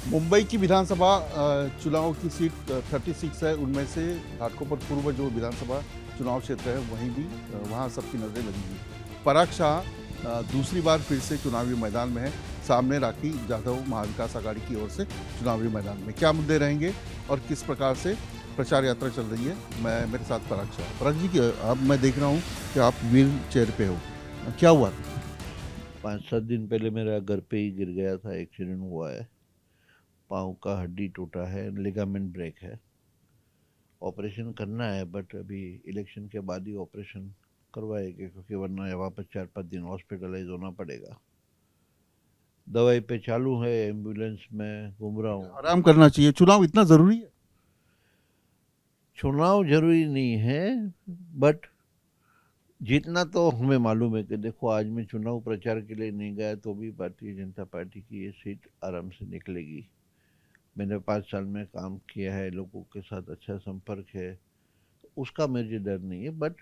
मुंबई की विधानसभा चुनाव की सीट 36 है। उनमें से घाटकोपर पूर्व जो विधानसभा चुनाव क्षेत्र है वहीं भी वहाँ सबकी नजरें लगी हुई। पराग शाह दूसरी बार फिर से चुनावी मैदान में है। सामने राखी जाधव महाविकास आघाड़ी की ओर से चुनावी मैदान में क्या मुद्दे रहेंगे और किस प्रकार से प्रचार यात्रा चल रही है। मैं मेरे साथ पराग शाह। पराग जी, अब मैं देख रहा हूँ कि आप व्हील चेयर पे हो, क्या हुआ था? 5-7 दिन पहले मेरा घर पे ही गिर गया था, एक्सीडेंट हुआ है। पाँव का हड्डी टूटा है, लिगामेंट ब्रेक है। ऑपरेशन करना है, बट अभी इलेक्शन के बाद ही ऑपरेशन करवाएंगे, क्योंकि वरना वापस 4-5 दिन हॉस्पिटलाइज होना पड़ेगा। दवाई पे चालू है, एम्बुलेंस में घूम रहा हूँ। आराम करना चाहिए, चुनाव इतना जरूरी है? चुनाव जरूरी नहीं है, बट जितना तो हमें मालूम है कि देखो, आज मैं चुनाव प्रचार के लिए नहीं गया तो भी भारतीय जनता पार्टी की ये सीट आराम से निकलेगी। मैंने 5 साल में काम किया है, लोगों के साथ अच्छा संपर्क है, तो उसका मुझे डर नहीं है। बट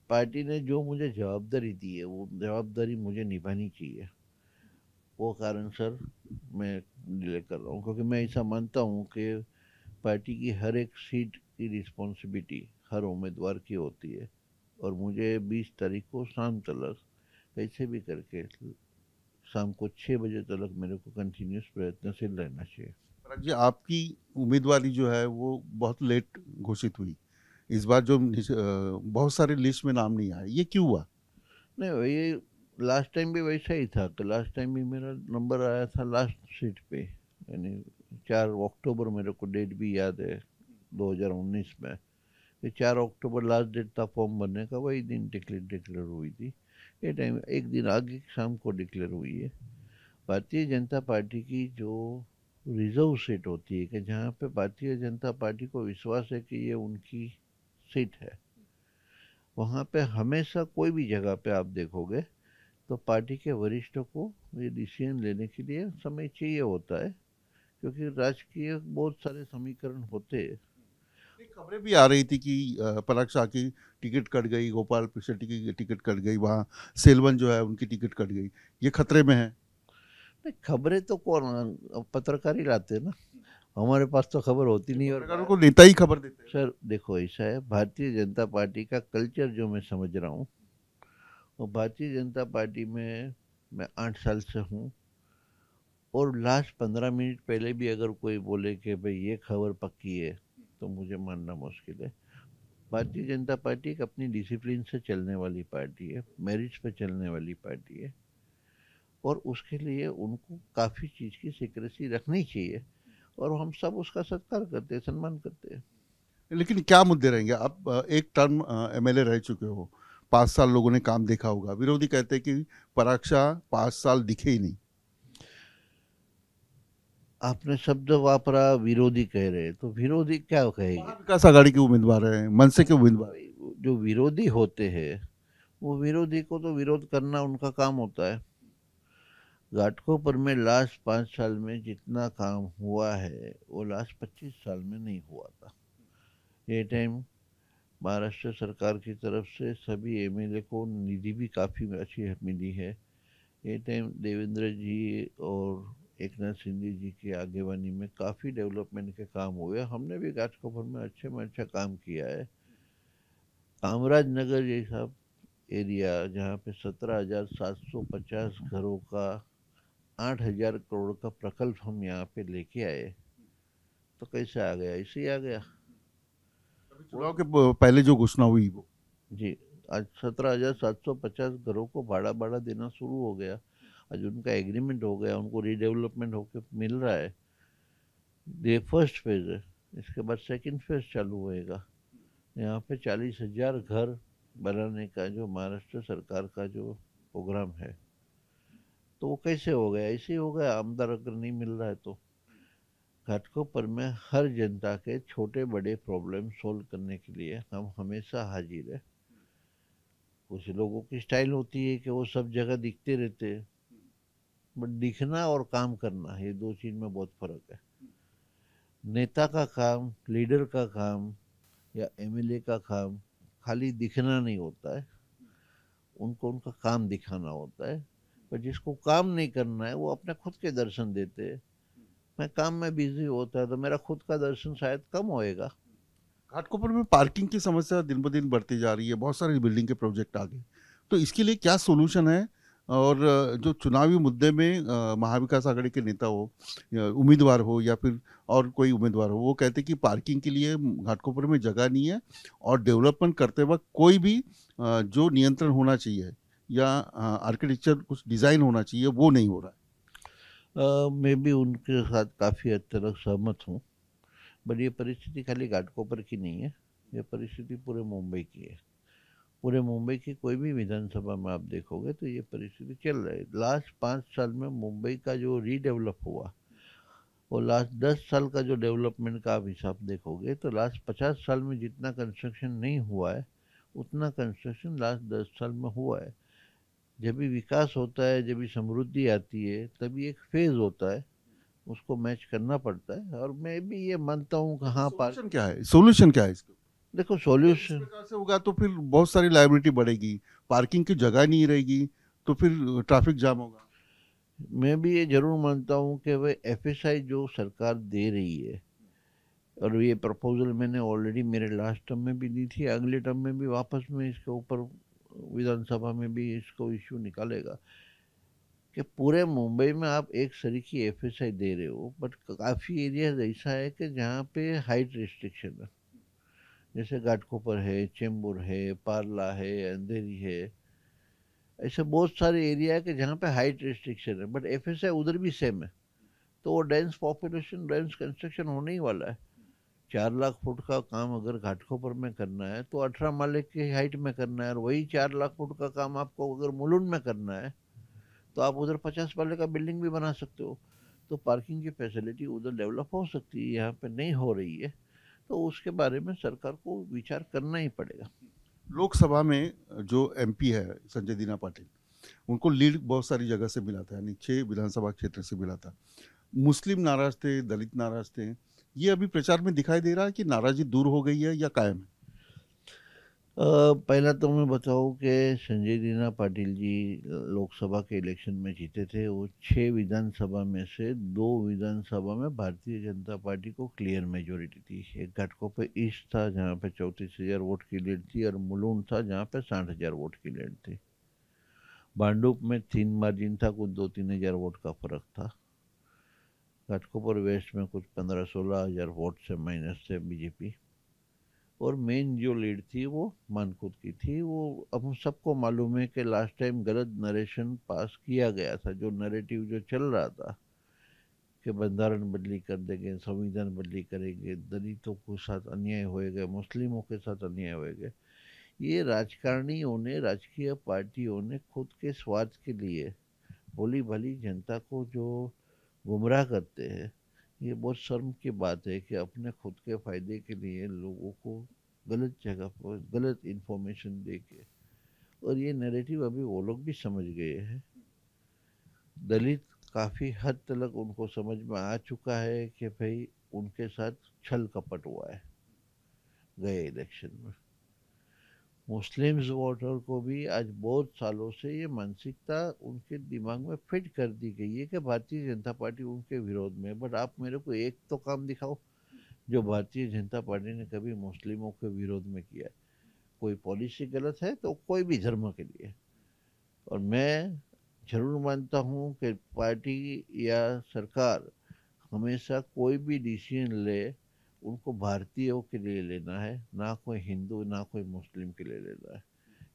पार्टी ने जो मुझे जवाबदारी दी है, वो जवाबदारी मुझे निभानी चाहिए। वो कारण सर मैं डिले कर रहा हूँ, क्योंकि मैं ऐसा मानता हूँ कि पार्टी की हर एक सीट की रिस्पॉन्सिबिलिटी हर उम्मीदवार की होती है। और मुझे 20 तारीख को शाम तक कैसे भी करके, शाम को 6 बजे तक मेरे को कंटिन्यूस प्रयत्नशील रहना चाहिए। पराग जी, आपकी उम्मीदवारी जो है वो बहुत लेट घोषित हुई। इस बार जो बहुत सारे लिस्ट में नाम नहीं आए, ये क्यों हुआ? नहीं, ये लास्ट टाइम भी वैसा ही था कि लास्ट टाइम भी मेरा नंबर आया था लास्ट सीट पे, यानी 4 अक्टूबर, मेरे को डेट भी याद है, 2019 में। ये 4 अक्टूबर लास्ट डेट था फॉर्म भरने का, वही दिन डिक्लेयर हुई थी। ये टाइम एक दिन आगे शाम को डिक्लेयर हुई है। भारतीय जनता पार्टी की जो रिजर्व सीट होती है, कि जहाँ पे भारतीय जनता पार्टी को विश्वास है कि ये उनकी सीट है, वहाँ पे हमेशा कोई भी जगह पे आप देखोगे तो पार्टी के वरिष्ठों को ये डिसीजन लेने के लिए समय चाहिए होता है, क्योंकि राजकीय बहुत सारे समीकरण होते हैं। एक खबरें भी आ रही थी कि पराग शाह की टिकट कट गई, गोपाल शेट्टी की टिकट कट गई, वहाँ सेलवन जो है उनकी टिकट कट गई। ये खतरे में है। नहीं, खबरें तो कौन, पत्रकार ही लाते हैं ना। हमारे पास तो खबर होती ये नहीं। और पत्रकारों को नेता ही खबर देते हैं। सर देखो, ऐसा है, भारतीय जनता पार्टी का कल्चर जो मैं समझ रहा हूँ, वो भारतीय जनता पार्टी में मैं 8 साल से हूँ। और लास्ट 15 मिनट पहले भी अगर कोई बोले कि भाई ये खबर पक्की है, तो मुझे मानना मुश्किल है। भारतीय जनता पार्टी एक अपनी डिसिप्लिन से चलने वाली पार्टी है, मेरिट्स पे चलने वाली पार्टी है। और उसके लिए उनको काफ़ी चीज़ की सीक्रेसी रखनी चाहिए, और हम सब उसका सत्कार करते हैं, सम्मान करते हैं। लेकिन क्या मुद्दे रहेंगे? आप एक टर्म एमएलए रह चुके हो, 5 साल लोगों ने काम देखा होगा। विरोधी कहते हैं कि पराग शाह 5 साल दिखे ही नहीं। आपने शब्द वापरा विरोधी कह रहे हैं, तो विरोधी क्या कहेंगे? महाविकास आघाड़ी के उम्मीदवार हैं, मनसे के उम्मीदवार हैं। जो विरोधी होते हैं, वो विरोधी को तो विरोध करना उनका काम होता है। घाटकोपर में लास्ट 5 साल में जितना काम हुआ है, वो लास्ट 25 साल में नहीं हुआ था। ये टाइम महाराष्ट्र सरकार की तरफ से सभी एमएलए को निधि भी काफ़ी अच्छी मिली है। ये टाइम देवेंद्र जी और एकनाथ शिंदे जी की आगेवानी में काफ़ी डेवलपमेंट के काम हुए। हमने भी घाटकोपर में अच्छा काम किया है। कामराज नगर जैसा एरिया, जहाँ पे 17,750 घरों का 8,000 करोड़ का प्रकल्प हम यहाँ पे लेके आए, तो कैसे आ गया? ऐसे ही आ गया। अभी वो चुनाव के पहले जो घोषणा हुई वो। जी, आज 17,750 घरों को भाड़ा भाड़ा देना शुरू हो गया। आज उनका एग्रीमेंट हो गया, उनको रीडेवलपमेंट होके मिल रहा है। ये फर्स्ट फेज है, इसके बाद सेकंड फेज चालू होएगा। यहाँ पे 40,000 घर बनाने का जो महाराष्ट्र सरकार का जो प्रोग्राम है, तो वो कैसे हो गया? ऐसे ही हो गया, आमदार अगर नहीं मिल रहा है तो। घाटकोपर में हर जनता के छोटे बड़े प्रॉब्लम सोल्व करने के लिए हम हमेशा हाजिर है। कुछ लोगों की स्टाइल होती है कि वो सब जगह दिखते रहते हैं, बट दिखना और काम करना, ये दो चीज में बहुत फर्क है। नेता का काम, लीडर का काम या एमएलए का काम खाली दिखना नहीं होता है, उनको उनका काम दिखाना होता है। पर जिसको काम नहीं करना है, वो अपने खुद के दर्शन देते हैं। मैं काम में बिजी होता है तो मेरा खुद का दर्शन शायद कम होएगा। घाटकोपर में पार्किंग की समस्या दिन ब दिन बढ़ती जा रही है, बहुत सारे बिल्डिंग के प्रोजेक्ट आ गए, तो इसके लिए क्या सॉल्यूशन है? और जो चुनावी मुद्दे में महाविकास आघाड़ी के नेता हो या उम्मीदवार हो या फिर और कोई उम्मीदवार हो, वो कहते हैं कि पार्किंग के लिए घाटकोपर में जगह नहीं है और डेवलपमेंट करते वक्त कोई भी जो नियंत्रण होना चाहिए या आर्किटेक्चर कुछ डिज़ाइन होना चाहिए वो नहीं हो रहा है। मैं भी उनके साथ काफ़ी हद तक सहमत हूँ, बट ये परिस्थिति खाली घाटकोपर की नहीं है, ये परिस्थिति पूरे मुंबई की है। पूरे मुंबई की कोई भी विधानसभा में आप देखोगे तो ये परिस्थिति चल रही है। लास्ट 5 साल में मुंबई का जो रीडेवलप हुआ, और लास्ट 10 साल का जो डेवलपमेंट का आप हिसाब देखोगे तो लास्ट 50 साल में जितना कंस्ट्रक्शन नहीं हुआ है उतना कंस्ट्रक्शन लास्ट 10 साल में हुआ है। जब भी विकास होता है, जब भी समृद्धि आती है, तभी एक फेज होता है, उसको मैच करना पड़ता है। और मैं भी ये मानता हूँ कि हाँ, सॉल्यूशन क्या है? सॉल्यूशन क्या है इसका? देखो इस सॉल्यूशन, प्रकार से होगा तो फिर बहुत सारी लाइबिलिटी बढ़ेगी, पार्किंग की जगह नहीं रहेगी, तो फिर ट्रैफिक जाम होगा। मैं भी ये जरूर मानता हूँ कि वह एफएसआई जो सरकार दे रही है, और ये प्रपोजल मैंने ऑलरेडी मेरे लास्ट टर्म में भी दी थी, अगले टर्म में भी वापस में इसके ऊपर विधानसभा में भी इसको इश्यू निकालेगा कि पूरे मुंबई में आप एक सरीकी एफएसआई दे रहे हो, बट काफ़ी एरिया ऐसा है कि जहाँ पे हाइट रिस्ट्रिक्शन है, जैसे घाटकोपर है, चेंबूर है, पारला है, अंधेरी है। ऐसे बहुत सारे एरिया है कि जहाँ पे हाइट रिस्ट्रिक्शन है, बट एफएसआई उधर भी सेम है। तो वो डेंस पॉपुलेशन, डेंस कंस्ट्रक्शन होने ही वाला है। 4 लाख फुट का काम अगर घाटकोपर में करना है तो 18 माले की हाइट में करना है, और वही 4 लाख फुट का काम आपको अगर मुलुंड में करना है तो आप उधर 50 माले का बिल्डिंग भी बना सकते हो। तो पार्किंग की फैसिलिटी उधर डेवलप हो सकती है, यहाँ पे नहीं हो रही है, तो उसके बारे में सरकार को विचार करना ही पड़ेगा। लोकसभा में जो एमपी है संजय दीना पाटिल, उनको लीड बहुत सारी जगह से मिला था, यानी 6 विधानसभा क्षेत्र से मिला था। मुस्लिम नाराज थे, दलित नाराज थे। ये अभी प्रचार में दिखाई दे रहा है कि नाराजगी दूर हो गई है या कायम है? पहला तो मैं बताऊं कि संजय दीना पाटिल जी लोकसभा के इलेक्शन में जीते थे। वो 6 विधानसभा में से 2 विधानसभा में भारतीय जनता पार्टी को क्लियर मेजोरिटी थी। एक घाटकोपर ईस्ट था जहाँ पे 34,000 वोट की लीड थी, और मुलुंड था जहाँ पे 60,000 वोट की लीड थी। भांडुप में 3 मार्जिन था, कुछ 2-3 हज़ार वोट का फर्क था। घाटकोपर वेस्ट में कुछ 15-16 हज़ार वोट से माइनस से बीजेपी। और मेन जो लीड थी वो मानकुद की थी। वो अब हम सबको मालूम है कि लास्ट टाइम गलत नरेशन पास किया गया था। जो नरेटिव जो चल रहा था कि बंधारण बदली कर देंगे, संविधान बदली करेंगे, दलितों के साथ अन्याय होएगा, मुस्लिमों के साथ अन्याय होएगा, ये राजकारणियों ने, राजकीय पार्टियों ने खुद के स्वार्थ के लिए भोली भाली जनता को जो गुमराह करते हैं, ये बहुत शर्म की बात है कि अपने खुद के फायदे के लिए लोगों को गलत जगह पर गलत इन्फॉर्मेशन दे के, और ये नैरेटिव अभी वो लोग भी समझ गए हैं। दलित काफ़ी हद तक उनको समझ में आ चुका है कि भाई उनके साथ छल कपट हुआ है गए इलेक्शन में। मुस्लिम्स वोटर को भी आज बहुत सालों से ये मानसिकता उनके दिमाग में फिट कर दी गई है कि भारतीय जनता पार्टी उनके विरोध में। बट आप मेरे को एक तो काम दिखाओ जो भारतीय जनता पार्टी ने कभी मुस्लिमों के विरोध में किया है। कोई पॉलिसी गलत है तो कोई भी धर्म के लिए। और मैं जरूर मानता हूँ कि पार्टी या सरकार हमेशा कोई भी डिसीजन ले, उनको भारतीयों के लिए लेना है, ना कोई हिंदू ना कोई मुस्लिम के लिए लेना है।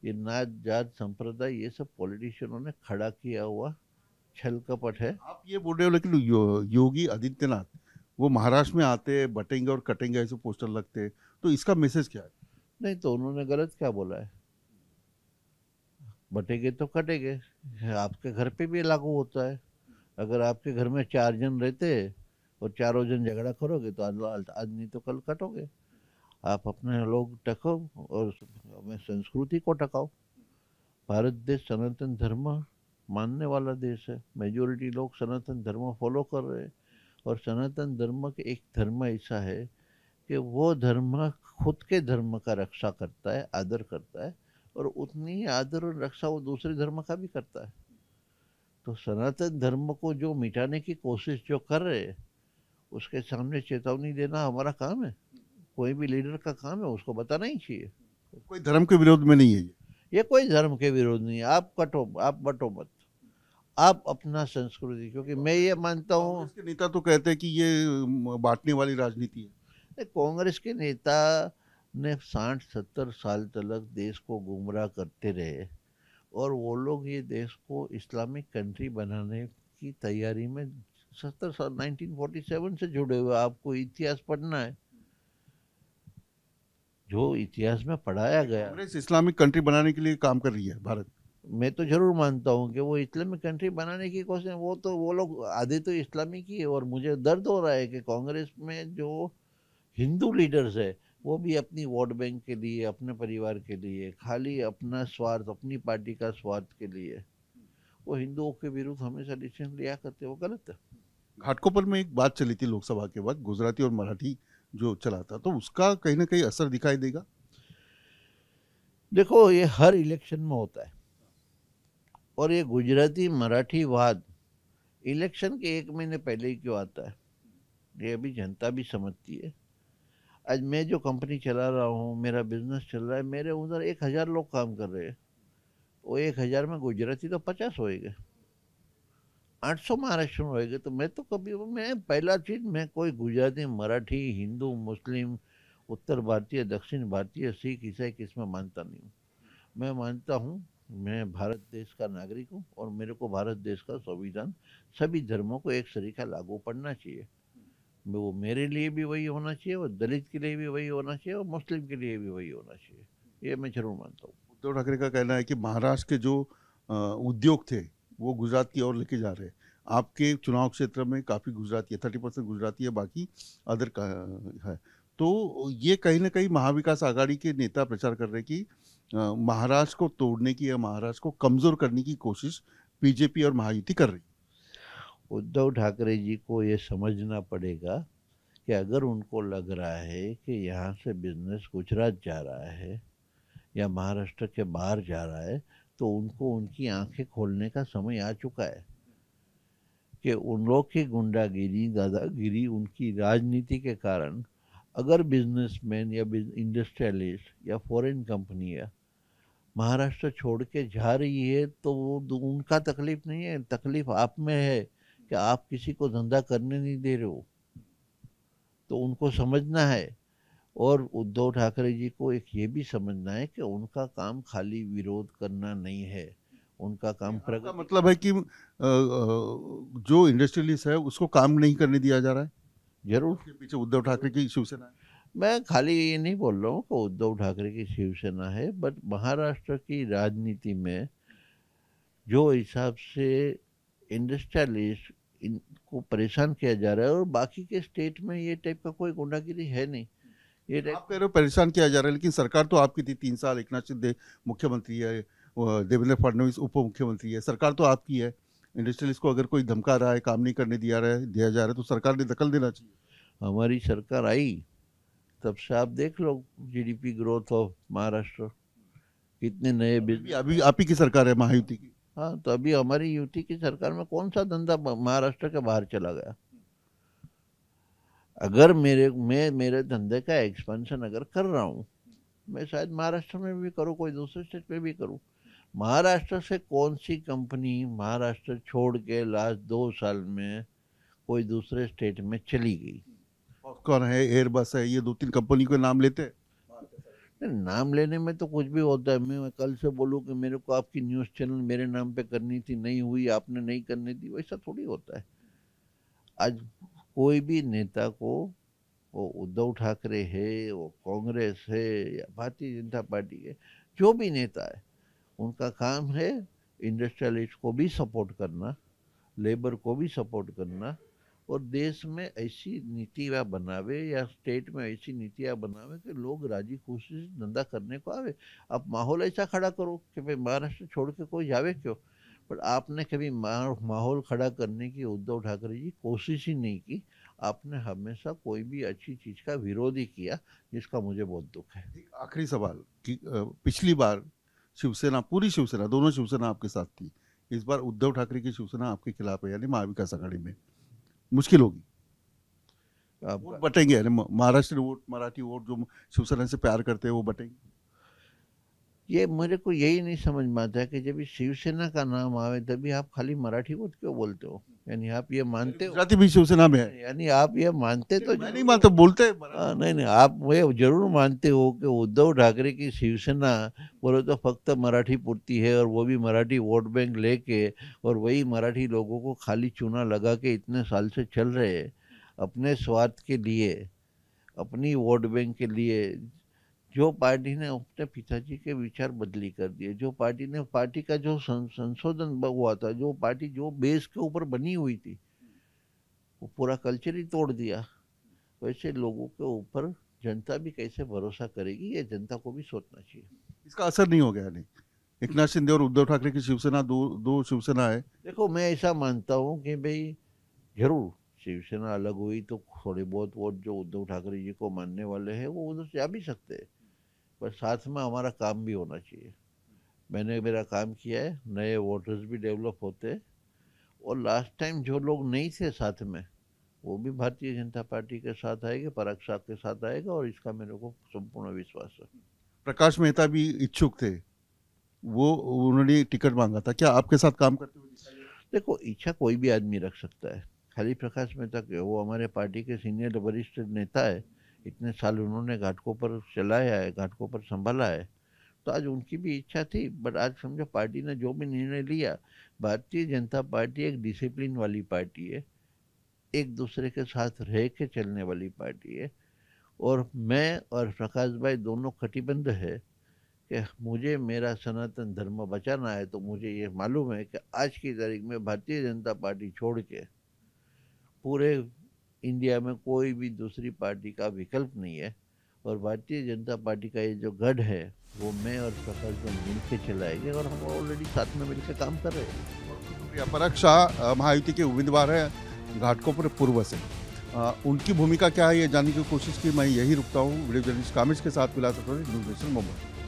ये नात जात संप्रदाय ये सब पॉलिटिशियनों ने खड़ा किया हुआ छल कपट है। आप ये बोल रहे हो, लेकिन योगी आदित्यनाथ वो महाराष्ट्र में आते, बटेंगे और कटेंगे ऐसे पोस्टर लगते, तो इसका मैसेज क्या है? नहीं तो उन्होंने गलत क्या बोला है? बटेंगे तो कटेंगे, आपके घर पे भी लागू होता है। अगर आपके घर में 4 जन रहते और चारों जन झगड़ा करोगे तो आज नहीं तो कल कटोगे। आप अपने लोग टको और हमें संस्कृति को टकाओ। भारत देश सनातन धर्म मानने वाला देश है। मेजोरिटी लोग सनातन धर्म फॉलो कर रहे हैं, और सनातन धर्म के एक धर्म ऐसा है कि वो धर्म खुद के धर्म का रक्षा करता है, आदर करता है, और उतनी ही आदर और रक्षा वो दूसरे धर्म का भी करता है। तो सनातन धर्म को जो मिटाने की कोशिश जो कर रहे हैं, उसके सामने चेतावनी देना हमारा काम है, कोई भी लीडर का काम है, उसको बताना ही चाहिए। कोई धर्म के विरोध में नहीं है ये कोई धर्म के विरोध नहीं है, आप कटो, आप बटो मत, आप अपना संस्कृति, क्योंकि मैं ये मानता हूँ, कांग्रेस के नेता तो कहते हैं कि ये बांटने वाली राजनीति है। कांग्रेस के नेता ने 60-70 साल तक देश को गुमराह करते रहे, और वो लोग ये देश को इस्लामिक कंट्री बनाने की तैयारी में 70 साल 1947 से जुड़े हुए। आपको इतिहास पढ़ना है, जो इतिहास में पढ़ाया गया। कांग्रेस इस्लामिक कंट्री बनाने के लिए काम कर रही है भारत। मैं तो जरूर मानता हूँ कि वो इस्लामिक कंट्री बनाने की कोशिश, वो लोग आधे तो इस्लामिक ही है, और मुझे दर्द हो रहा है कि कांग्रेस में जो हिंदू लीडर्स है वो भी अपनी वोट बैंक के लिए, अपने परिवार के लिए, खाली अपना स्वार्थ, अपनी पार्टी का स्वार्थ के लिए वो हिंदुओं के विरुद्ध हमेशा डिसीजन लिया करते, वो गलत है। घाटकोपर में एक बात चली थी लोकसभा के बाद, गुजराती और मराठी जो चला था, तो उसका कहीं ना कहीं असर दिखाई देगा। देखो, ये हर इलेक्शन में होता है, और ये गुजराती मराठी वाद इलेक्शन के 1 महीने पहले ही क्यों आता है, ये अभी जनता भी समझती है। आज मैं जो कंपनी चला रहा हूँ, मेरा बिजनेस चल रहा है, मेरे उधर 1000 लोग काम कर रहे हैं, वो 1000 में गुजराती तो 50 होएंगे, 800 महाराष्ट्र में होएंगे। तो मैं पहला चीज़, मैं कोई गुजराती, मराठी, हिंदू, मुस्लिम, उत्तर भारतीय, दक्षिण भारतीय, सिख, ईसाई किसमें मानता नहीं हूँ। मैं मानता हूँ मैं भारत देश का नागरिक हूँ, और मेरे को भारत देश का संविधान सभी धर्मों को एक सरीका लागू पड़ना चाहिए। वो मेरे लिए भी वही होना चाहिए, और दलित के लिए भी वही होना चाहिए, और मुस्लिम के लिए भी वही होना चाहिए, ये मैं जरूर मानता हूँ। उद्धव ठाकरे का कहना है कि महाराष्ट्र के जो उद्योग थे वो गुजरात की ओर लेके जा रहे हैं। आपके चुनाव क्षेत्र में काफ़ी गुजराती है, 30% गुजराती है, बाकी अदर का है। तो ये कहीं ना कहीं महाविकास आघाड़ी के नेता प्रचार कर रहे हैं कि महाराष्ट्र को तोड़ने की या महाराष्ट्र को कमज़ोर करने की कोशिश बीजेपी और महायुति कर रही है। उद्धव ठाकरे जी को ये समझना पड़ेगा कि अगर उनको लग रहा है कि यहाँ से बिजनेस गुजरात जा रहा है या महाराष्ट्र के बाहर जा रहा है, तो उनको उनकी आंखें खोलने का समय आ चुका है कि उन लोग की गुंडागिरी, दादागिरी, उनकी राजनीति के कारण अगर बिजनेसमैन या इंडस्ट्रियलिस्ट या फॉरेन कंपनियां महाराष्ट्र छोड़ के जा रही है, तो वो उनका तकलीफ नहीं है, तकलीफ आप में है कि आप किसी को धंधा करने नहीं दे रहे हो। तो उनको समझना है, और उद्धव ठाकरे जी को एक ये भी समझना है कि उनका काम खाली विरोध करना नहीं है, उनका काम प्रगति। मतलब है कि जो इंडस्ट्रियलिस्ट है उसको काम नहीं करने दिया जा रहा है। जरूर उसके पीछे उद्धव ठाकरे की शिवसेना है। मैं खाली ये नहीं बोल रहा हूँ कि उद्धव ठाकरे की शिवसेना है, बट महाराष्ट्र की राजनीति में जो हिसाब से इंडस्ट्रियलिस्ट इनको परेशान किया जा रहा है, और बाकी के स्टेट में ये टाइप का कोई गुंडागिरी है नहीं। ये आप कह रहे हो परेशान किया जा रहा है, लेकिन सरकार तो आपकी थी 3 साल, एकनाथ शिंदे मुख्यमंत्री है, देवेंद्र फडणवीस उप मुख्यमंत्री है, सरकार तो आपकी है। इंडस्ट्रियलिस्ट को अगर कोई धमका रहा है, काम नहीं करने दिया जा रहा है, तो सरकार ने दखल देना चाहिए। हमारी सरकार आई तब से आप देख लो जीडीपी ग्रोथ ऑफ महाराष्ट्र, कितने नए बिजनेस। अभी आप ही की सरकार है महायुति की। हाँ, तो अभी हमारी यूटी की सरकार में कौन सा धंधा महाराष्ट्र के बाहर चला गया। अगर मेरे धंधे का एक्सपेंशन अगर कर रहा हूँ, मैं शायद महाराष्ट्र में भी करूँ, कोई दूसरे स्टेट में भी करूँ। महाराष्ट्र से कौन सी कंपनी महाराष्ट्र छोड़ के लास्ट 2 साल में कोई दूसरे स्टेट में चली गई? कौन है? एयरबस है, ये 2-3 कंपनी के नाम लेते हैं। नाम लेने में तो कुछ भी होता है। मैं कल से बोलूँ कि मेरे को आपकी न्यूज़ चैनल मेरे नाम पे करनी थी, नहीं हुई, आपने नहीं करनी थी, वैसा थोड़ी होता है। आज कोई भी नेता को, वो उद्धव ठाकरे है, वो कांग्रेस है या भारतीय जनता पार्टी है, जो भी नेता है, उनका काम है इंडस्ट्रियलिस्ट को भी सपोर्ट करना, लेबर को भी सपोर्ट करना, और देश में ऐसी नीतियाँ बनावे या स्टेट में ऐसी नीतियाँ बनावे कि लोग राजी खुशी से धंधा करने को आवे। आप माहौल ऐसा खड़ा करो कि भाई महाराष्ट्र छोड़ के कोई जावे क्यों, पर आपने कभी माहौल खड़ा करने की उद्धव ठाकरे जी कोशिश ही नहीं की। आपने हमेशा कोई भी अच्छी चीज़ का विरोध ही किया, जिसका मुझे बहुत दुख है। आखिरी सवाल कि पिछली बार शिवसेना, पूरी शिवसेना, दोनों शिवसेना आपके साथ थी, इस बार उद्धव ठाकरे की शिवसेना आपके खिलाफ है, यानी महाविकास आघाड़ी में मुश्किल होगी। वोट बटेंगे, यानी महाराष्ट्र वोट, मराठी वोट जो शिवसेना से प्यार करते हैं वो बटेंगे। ये मेरे को यही नहीं समझ में आता है कि जब शिवसेना का नाम आवे तभी आप खाली मराठी वोट क्यों बोलते हो? यानी आप ये मानते हो, गुजराती भी शिवसेना में है। यानी आप ये मानते तो मैं नहीं मानता, बोलते हैं नहीं नहीं, आप ये जरूर मानते हो कि उद्धव ठाकरे की शिवसेना बोलो तो फक्त मराठी पुरती है, और वो भी मराठी वोट बैंक लेके, और वही मराठी लोगों को खाली चूना लगा के इतने साल से चल रहे हैं अपने स्वार्थ के लिए, अपनी वोट बैंक के लिए। जो पार्टी ने अपने पिताजी के विचार बदली कर दिए, जो पार्टी ने, पार्टी का जो संशोधन हुआ था, जो पार्टी जो बेस के ऊपर बनी हुई थी, वो पूरा कल्चर ही तोड़ दिया। वैसे लोगों के ऊपर जनता भी कैसे भरोसा करेगी, ये जनता को भी सोचना चाहिए। इसका असर नहीं हो गया? नहीं, एकनाथ शिंदे और उद्धव ठाकरे की शिवसेना दो शिवसेना है। देखो, मैं ऐसा मानता हूँ कि भाई जरूर शिवसेना अलग हुई तो थोड़े बहुत वोट जो उद्धव ठाकरे जी को मानने वाले हैं वो उधर से आ भी सकते हैं, पर साथ में हमारा काम भी होना चाहिए। मैंने मेरा काम किया है, नए वोटर्स भी डेवलप होते हैं, और लास्ट टाइम जो लोग नहीं थे साथ में वो भी भारतीय जनता पार्टी के साथ आएंगे, पराग साह के साथ आएगा, और इसका मेरे को संपूर्ण विश्वास है। प्रकाश मेहता भी इच्छुक थे, वो उन्होंने टिकट मांगा था, क्या आपके साथ काम करते हुए दिखाई दे? देखो, इच्छा कोई भी आदमी रख सकता है, खाली प्रकाश मेहता के, वो हमारे पार्टी के सीनियर वरिष्ठ नेता है, इतने साल उन्होंने घाटकों पर चलाया है, घाटकों पर संभाला है, तो आज उनकी भी इच्छा थी। बट आज समझो पार्टी ने जो भी निर्णय लिया, भारतीय जनता पार्टी एक डिसिप्लिन वाली पार्टी है, एक दूसरे के साथ रह के चलने वाली पार्टी है, और मैं और प्रकाश भाई दोनों कटिबद्ध है कि मुझे मेरा सनातन धर्म बचाना है। तो मुझे ये मालूम है कि आज की तारीख में भारतीय जनता पार्टी छोड़ के पूरे इंडिया में कोई भी दूसरी पार्टी का विकल्प नहीं है, और भारतीय जनता पार्टी का ये जो गढ़ है वो मैं और प्रकाश भाई मिल के चलाएंगे, और हम ऑलरेडी साथ में मिलकर काम कर रहे हैं। पराग शाह महायुति के उम्मीदवार है घाटकोपर पूर्व से, उनकी भूमिका क्या है ये जानने की कोशिश की। मैं यही रुकता हूँ। वीडियो जर्नलिस्ट कामिश के साथ विलास अटोरी, न्यूज़ नेशन मुंबई।